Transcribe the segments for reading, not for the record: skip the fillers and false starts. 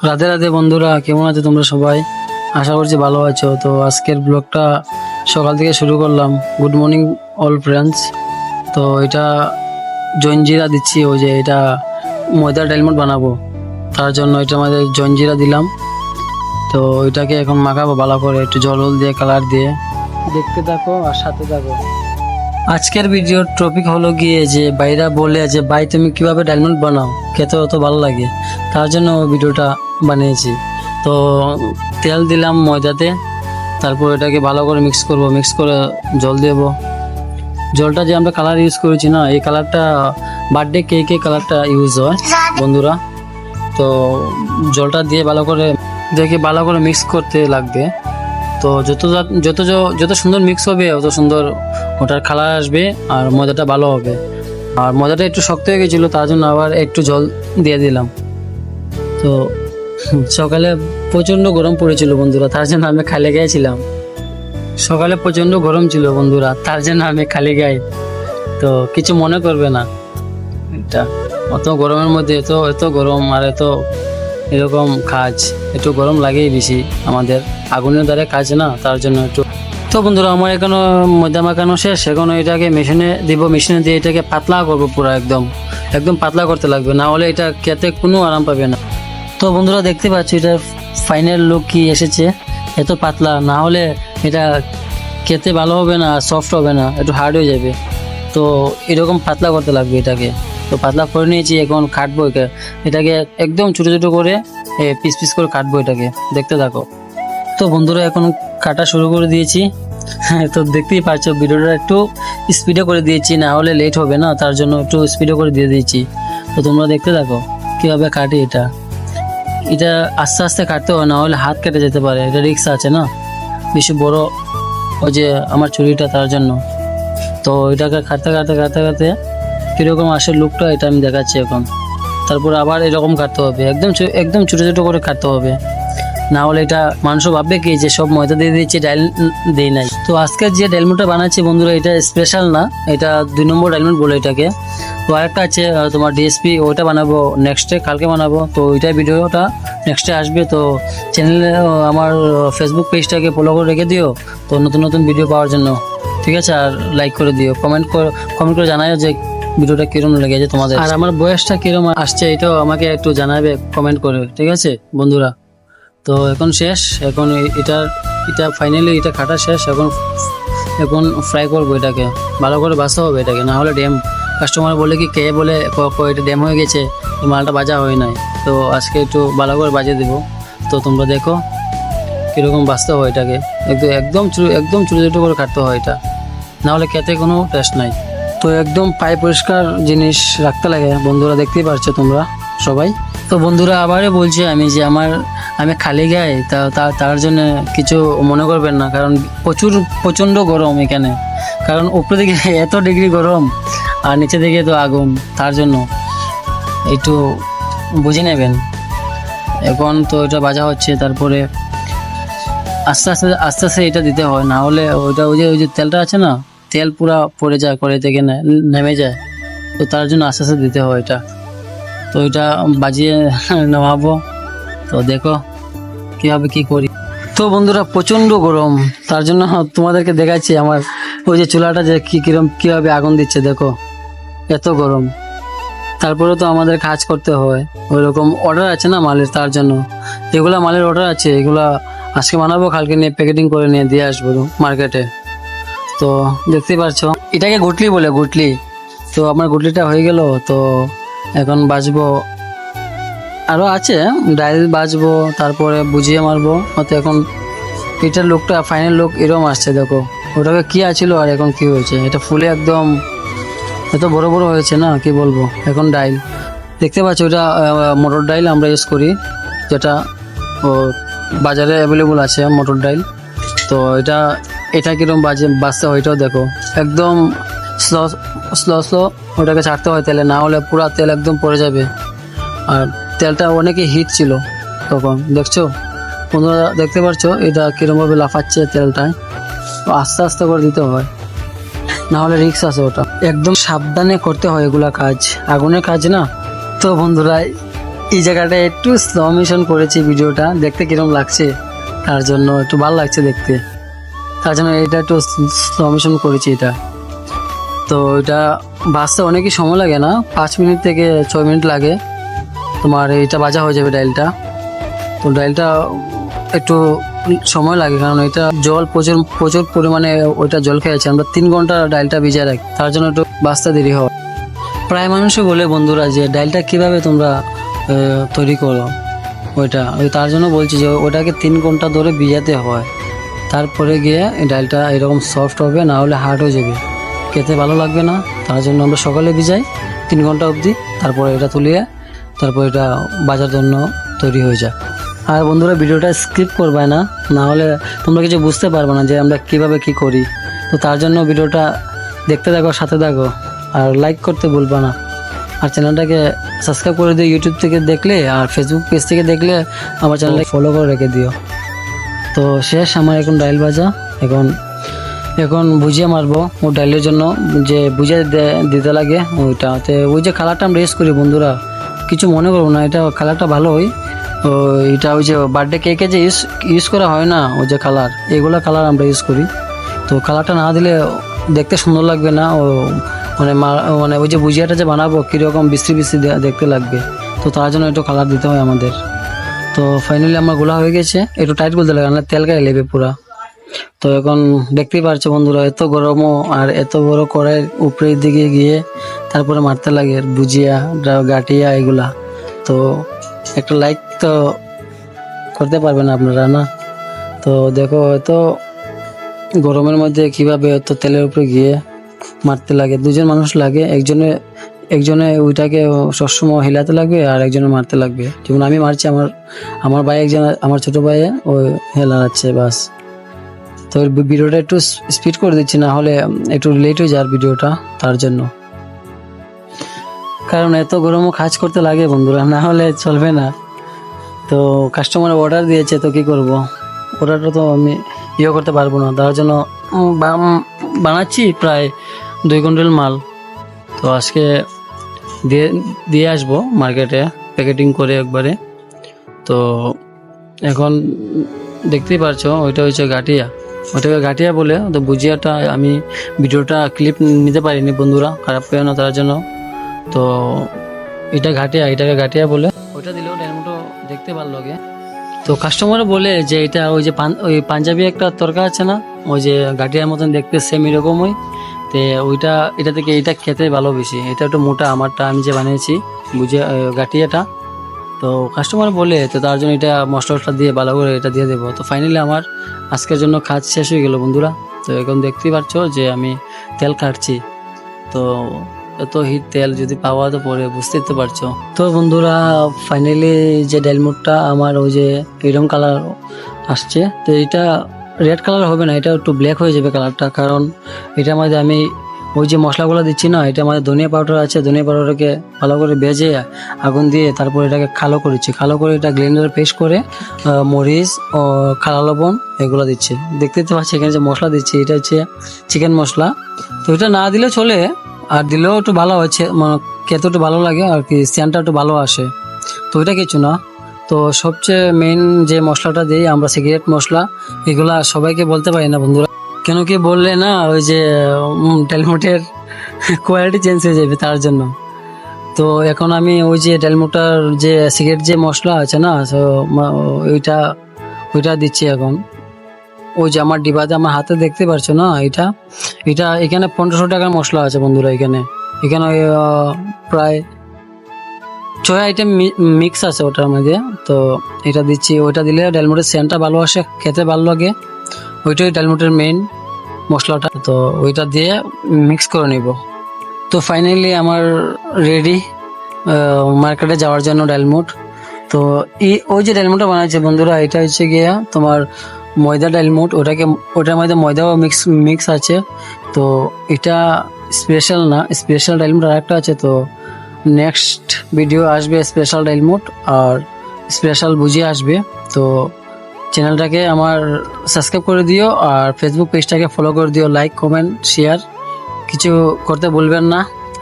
রাধে রাধে বন্ধুরা, কেমন আছো তোমরা সবাই? আশা করছি ভালো আছো। তো আজকের ব্লগটা সকাল থেকে শুরু করলাম। Good morning all friends. তো এটা জঞ্জিরা দিচ্ছি, ওই যে এটা ময়দার ডালমুট বানাবো, তার জন্য এটা আমাদের জঞ্জিরা দিলাম। তো এটাকে এখন মাখাবো ভালো করে, একটু জল দিয়ে কালার দিয়ে। দেখতে থাকো আর সাথে থাকো। আজকের ভিডিওর টপিক হলো গিয়ে যে ভাইরা বলে যে ভাই তুমি কিভাবে ডায়মন্ড বানাও, খেতে অত ভালো লাগে, তার জন্য ভিডিওটা বানিয়েছি। তো তেল দিলাম ময়দাতে, তারপর এটাকে ভালো করে মিক্স করব, মিক্স করে জল দেব। জলটা যে আমরা কালার ইউজ করেছি না, এই কালারটা বার্থডে কেকে কালারটা ইউজ হয় বন্ধুরা। তো জলটা দিয়ে ভালো করে ভালো করে মিক্স করতে লাগবে। তো যত যত যত সুন্দর মিক্স হবে অত সুন্দর ওটার কালার আসবে আর ময়দাটা ভালো হবে। আর ময়দাটা একটু শক্ত হয়ে গেছিলো, তার জন্য আবার একটু জল দিয়ে দিলাম। তো সকালে প্রচণ্ড গরম পড়েছিল বন্ধুরা, তার জন্য আমি খালি গায়ে ছিলাম। সকালে প্রচণ্ড গরম ছিল বন্ধুরা, তার জন্য আমি খালি গায়ে। তো কিছু মনে করবে না, এটা অত গরমের মধ্যে এত এত গরম আর এত এরকম কাজ, একটু গরম লাগেই বেশি আমাদের, আগুনের দ্বারা কাজ না, তার জন্য একটু। তো বন্ধুরা আমার এখনো ময়দা মাখানো শেষ, এখন এটাকে মেশিনে দিব, মেশিনে দিয়ে এটাকে পাতলা করবো, পুরো একদম একদম পাতলা করতে লাগবে, না হলে এটা খেতে কোনো আরাম পাবে না। তো বন্ধুরা দেখতে পাচ্ছ এটা ফাইনাল লুক কি এসেছে, এত পাতলা, না হলে এটা খেতে ভালো হবে না, সফট হবে না, একটু হার্ড হয়ে যাবে। তো এরকম পাতলা করতে লাগবে এটাকে। তো পাতলা করে নিয়েছি, এখন কাটবো এটাকে একদম ছোটো ছোটো করে পিস পিস করে কাটবো এটাকে, দেখতে থাকো। তো বন্ধুরা এখন কাটা শুরু করে দিয়েছি। তো দেখতেই পাচ্ছ ভিডিওটা একটু স্পিডে করে দিয়েছি, না হলে লেট হবে না, তার জন্য একটু স্পিডে করে দিয়ে দিয়েছি। তো তোমরা দেখতে থাকো কীভাবে কাটি এটা। এটা আস্তে আস্তে কাটতে হয়, না হলে হাত কেটে যেতে পারে, এটা রিস্ক আছে না, বেশি বড় ওই যে আমার ছুরিটা, তার জন্য। তো এটাকে কাটতে কাটতে কাটতে কাটতে কীরকম আসে লুকটা এটা আমি দেখাচ্ছি এখন। তারপর আবার এরকম কাটতে হবে, একদম একদম ছোটো ছোটো করে কাটতে হবে, না হলে এটা মানুষ ভাববে কি যে সব ময়দা দিয়ে দিয়েছি, ডাল দিই নাই। তো আজকের যে ডালমুটটা বানাচ্ছি বন্ধুরা, এটা স্পেশাল না, এটা 2 নম্বর ডালমুট বলে এটাকে। তো আরেকটা আছে তোমার ডিএসপি, ওইটা বানাবো নেক্সটে, কালকে বানাবো। তো ওইটার ভিডিওটা নেক্সটে আসবে। তো চ্যানেলে আমার ফেসবুক পেজটাকে ফলো করে রেখে দিও, তো নতুন নতুন ভিডিও পাওয়ার জন্য, ঠিক আছে? আর লাইক করে দিও, কমেন্ট করে জানাও যে ভিডিওটা কিরম লেগেছে তোমাদের, আর আমার বয়সটা কিরম আসছে এটাও আমাকে একটু জানাবে কমেন্ট করে, ঠিক আছে বন্ধুরা? তো এখন শেষ, এখন এটা ফাইনালি এটা কাটা শেষ। এখন ফ্রাই করবো এটাকে, ভালো করে ভাজতে হবে এটাকে, না হলে ড্যাম কাস্টমার বলে কি কে বলে এটা ড্যাম হয়ে গেছে, এই মালটা ভাজা হয় নাই। তো আজকে একটু ভালো করে ভাজে দেবো। তো তোমরা দেখো কীরকম ভাজতে হয় এটাকে, একদম একদম ছোটো ছোটো করে কাটতে হয় এটা, না হলে খেতে কোনো টেস্ট নাই। তো একদম পায়ে পরিষ্কার জিনিস রাখতে লাগে বন্ধুরা, দেখতেই পারছো তোমরা সবাই। তো বন্ধুরা আবারও বলছি আমি যে আমি খালি গায়ে, তার জন্য কিছু মনে করবেন না, কারণ প্রচণ্ড গরম এখানে, কারণ উপরে দিকে এত ডিগ্রি গরম আর নিচে দিকে তো আগুন, তার জন্য একটু বুঝে নেবেন। এখন তো এটা ভাজা হচ্ছে, তারপরে আস্তে আস্তে আস্তে আস্তে এটা দিতে হয়, না হলে ওই যে তেলটা আছে না, তেল পুরা পড়ে যায়, করে থেকে নেমে যায়। তো তার জন্য আস্তে আস্তে দিতে হয় এটা। তো এটা বাজিয়ে নামাবো, তো দেখো কীভাবে কি করি। তো বন্ধুরা প্রচণ্ড গরম, তার জন্য তোমাদেরকে দেখাচ্ছি আমার ওই যে চুলাটা যে কীভাবে আগুন দিচ্ছে, দেখো এত গরম। তারপরে তো আমাদের কাজ করতে হয়, ওই রকম অর্ডার আছে না মালের, তার জন্য এগুলা মালের অর্ডার আছে, এগুলা আজকে বানাবো, কালকে নিয়ে প্যাকেটিং করে নিয়ে দিয়ে আসবো মার্কেটে। তো দেখতেই পাচ্ছ এটাকে গুটলি বলে, গুটলি। তো আমার গুটলিটা হয়ে গেল, তো এখন বাজবো, আরও আছে ডাইল বাজবো, তারপরে বুঝিয়ে মারবো। তো এখন এটার লুকটা ফাইনাল লুক এরকম আসছে, দেখো ওটাকে কি আছিল আর এখন কি হয়েছে, এটা ফুলে একদম এত বড় বড় হয়েছে না, কি বলবো। এখন ডাইল দেখতে পাচ্ছ, ওটা মটর ডাইল আমরা ইউজ করি, যেটা বাজারে অ্যাভেলেবল আছে মটর ডাইল। তো এটা কীরকম বাজতে হয় এটাও দেখো, একদম স্লো ওটাকে ছাড়তে হয় তেলে, না হলে পুরো তেল একদম পড়ে যাবে। আর তেলটা অনেকই হিট ছিল তখন, দেখছো বন্ধুরা, দেখতে পাচ্ছো এটা কীরকমভাবে লাফাচ্ছে তেলটায়। আস্তে আস্তে করে দিতে হয়, না হলে রিস্ক আছে, ওটা একদম সাবধানে করতে হয় এগুলা কাজ, আগুনের কাজ না। তো বন্ধুরা এই জায়গাটা একটু স্লো মোশন করেছি, ভিডিওটা দেখতে কিরকম লাগছে তার জন্য একটু ভালো লাগছে দেখতে, তার জন্য এটা একটু স্লো মোশন করেছি এটা। তো এটা ভাজতে অনেকই সময় লাগে না, 5 মিনিট থেকে 6 মিনিট লাগে তোমার এটা ভাজা হয়ে যাবে ডালটা। তো ডালটা একটু সময় লাগে কারণ এটা জল প্রচুর প্রচুর পরিমাণে ওইটা জল খেয়েছে, আমরা 3 ঘন্টা ডালটা ভিজিয়ে রাখি, তার জন্য একটু ভাজতে দেরি হয়। প্রায় মানুষই বলে বন্ধুরা যে ডালটা কিভাবে তোমরা তৈরি করো তার জন্য বলছি যে ওটাকে 3 ঘন্টা ধরে ভিজাতে হয়, তারপরে গিয়ে এই ডালটা এরকম সফট হবে, না হলে হার্ড হয়ে যাবে, খেতে ভালো লাগবে না। তার জন্য আমরা সকালে ভিজাই 3 ঘন্টা অবধি, তারপরে এটা তুলিয়ে তারপর এটা বাজার জন্য তৈরি হয়ে যায়। আর বন্ধুরা ভিডিওটা স্কিপ করবে না, না হলে তোমরা কিছু বুঝতে পারবে না যে আমরা কিভাবে কি করি। তো তার জন্য ভিডিওটা দেখতে থাকো, সাথে থাকো, আর লাইক করতে ভুলবা না, আর চ্যানেলটাকে সাবস্ক্রাইব করে দিও ইউটিউব থেকে দেখলে, আর ফেসবুক পেজ থেকে দেখলে আমার চ্যানেলটা ফলো করে রেখে দিও। তো শেষ আমার এখন ডাইল ভাজা, এখন ভুজিয়া মারবো। ও ডাইলের জন্য যে ভুজিয়া দিতে লাগে ওইটাতে, ওই যে কালারটা আমরা ইউজ করি বন্ধুরা, কিছু মনে করবো না, এটা কালারটা ভালো হয়। ও এটা ওই যে বার্থডে কেকে যে ইউজ করা হয় না, ওই যে কালার, এগুলো কালার আমরা ইউজ করি। তো কালারটা না দিলে দেখতে সুন্দর লাগবে না, ও মানে ওই যে ভুজিয়াটা যে বানাবো কীরকম বিশ্রী বিশ্রী দেখতে লাগবে, তো তার জন্য একটু কালার দিতে হয় আমাদের। তো ফাইনালি আমার গোলা হয়ে গেছে, একটু টাইট বলতে লাগে না তেল গায়ে লেবে পুরা। তো এখন দেখতেই পারছো বন্ধুরা, এত গরমও আর এত বড় কড়াইয়ের উপরের দিকে গিয়ে তারপরে মারতে লাগে ভুজিয়া গাটিয়া এগুলা। তো একটা লাইক তো করতে পারবেন আপনারা না? তো দেখো এত গরমের মধ্যে কিভাবে এত তেলের উপরে গিয়ে মারতে লাগে, 2জন মানুষ লাগে, একজনে ওইটাকে সবসময় হিলাতে লাগবে আর একজনে মারতে লাগবে। যেমন আমি মারছি, আমার ভাই একজন, আমার ছোট ভাই ও হেলাচ্ছে বাস। তো ভিডিওটা একটু স্পিড করে দিচ্ছি, না হলে একটু লেট হয়ে যায় ভিডিওটা, তার জন্য। কারণ এত গরমও কাজ করতে লাগে বন্ধুরা, না হলে চলবে না। তো কাস্টমার অর্ডার দিয়েছে, তো কি করব, অর্ডারটা তো আমি করতে পারবো না, তার জন্য বানাচ্ছি প্রায় 2 কুইন্টাল মাল। তো আজকে দিয়ে আসবো মার্কেটে প্যাকেটিং করে একবারে। তো এখন দেখতেই পারছো ওইটা হচ্ছে গাটিয়া, ওটাকে গাটিয়া বলে। তো ভুজিয়াটা আমি ভিডিওটা ক্লিপ নিতে পারিনি বন্ধুরা, খারাপ পেও না তার জন্য। তো এটাকে গাটিয়া বলে, ওইটা দিলেও ডালমুটো দেখতে ভালো লাগে। তো কাস্টমার বলে যে এটা ওই যে ওই পাঞ্জাবি একটা তরকা আছে না, ওই যে গাটিয়ার মতন দেখতে সেম এরকমই, তো এটা থেকে এটা খেতে ভালো বেশি, এটা একটু মোটা, আমারটা আমি যে বানিয়েছি বুঝে গাটিয়াটা। তো কাস্টমার বলে, তো তার জন্য এটা মশলা দিয়ে ভালো করে এটা দিয়ে দেবো। তো ফাইনালি আমার আজকের জন্য কাজ শেষ হয়ে গেল বন্ধুরা। তো এখন দেখতেই পাচ্ছ যে আমি তেল কাটছি, তো এত হিট তেল যদি পাওয়া তো পরে বুঝতেই তো পারছো। তো বন্ধুরা ফাইনালি যে ডালমুটটা আমার ওই যে এরকম কালার আসছে, তো এটা রেড কালার হবে না, এটা একটু ব্ল্যাক হয়ে যাবে কালারটা, কারণ এটার মধ্যে আমি ওই যে মশলাগুলো দিচ্ছি না, এটার মধ্যে ধনিয়া পাউডার আছে, ধনিয়া পাউডারকে ভালো করে ভেজে আগুন দিয়ে তারপর এটাকে কালো করে এটা গ্রাইন্ডারে পেস্ট করে মরিচ ও কালো লবণ এগুলো দিচ্ছে। দেখতে তো পাচ্ছি এখানে যে মশলা দিচ্ছি, এটা হচ্ছে চিকেন মশলা। তো এটা না দিলে চলে, আর দিলেও একটু ভালো হচ্ছে, মানে খেতে একটু ভালো লাগে আর কি, সেন্টটা একটু ভালো আসে। তো এটা কিছু না। তো সবচেয়ে মেইন যে মশলাটা দিই আমরা, সিগারেট মশলা, এগুলা সবাইকে বলতে পারি না বন্ধুরা, কেন কি বললে না ওই যে ডালমুটের কোয়ালিটি চেঞ্জ হয়ে যাবে, তার জন্য। তো এখন আমি ওই যে ডালমুটার যে সিগারেট যে মশলা আছে না, তো ওইটা দিচ্ছি এখন। ওই যে আমার ডিবাতে আমার হাতে দেখতে পারছো না, এটা এখানে 1500 টাকার মশলা আছে বন্ধুরা, এখানে প্রায় 6 আইটেম মিক্স আছে ওটার মধ্যে। তো এটা দিচ্ছি, ওইটা দিলে ডালমুটের সেন্টটা ভালো আসে, খেতে ভালো লাগে, ওইটাই ডালমুটের মেইন মশলাটা। তো ওইটা দিয়ে মিক্স করে নিব। তো ফাইনালি আমার রেডি মার্কেটে যাওয়ার জন্য ডালমুট। তো ওই যে ডালমুটটা বানাইছে বন্ধুরা, এটা হচ্ছে গিয়া তোমার ময়দা ডালমুট, ওটার মধ্যে ময়দাও মিক্স আছে। তো এটা স্পেশাল না, স্পেশাল ডালমুট আর একটা আছে। তো নেক্সট ভিডিও আসবে স্পেশাল ডালমুট আর স্পেশাল ভুজিয়া আসবে। তো চ্যানেলটাকে আমার সাবস্ক্রাইব করে দিও, আর ফেসবুক পেজটাকে ফলো করে দিও, লাইক কমেন্ট শেয়ার কিছু করতে ভুলবেন না।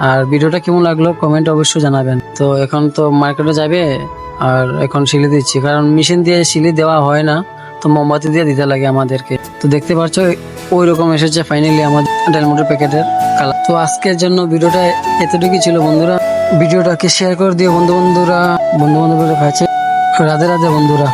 আর ভিডিওটা কেমন লাগলো কমেন্ট অবশ্যই জানাবেন। তো এখন তো মার্কেটে যাবে, আর এখন শিলি দিচ্ছি, কারণ মেশিন দিয়ে শিলি দেওয়া হয় না, তো মোমবাতি দিয়ে দিতে লাগে আমাদেরকে। তো দেখতে পাচ্ছ ওই রকম এসেছে ফাইনালি আমাদের ডায়মন্ডের প্যাকেটের কালার। তো আজকের জন্য ভিডিওটা এতটুকুই ছিল বন্ধুরা। ভিডিওটাকে শেয়ার করে দিও বন্ধুরা কাছে। রাধে রাধে বন্ধুরা।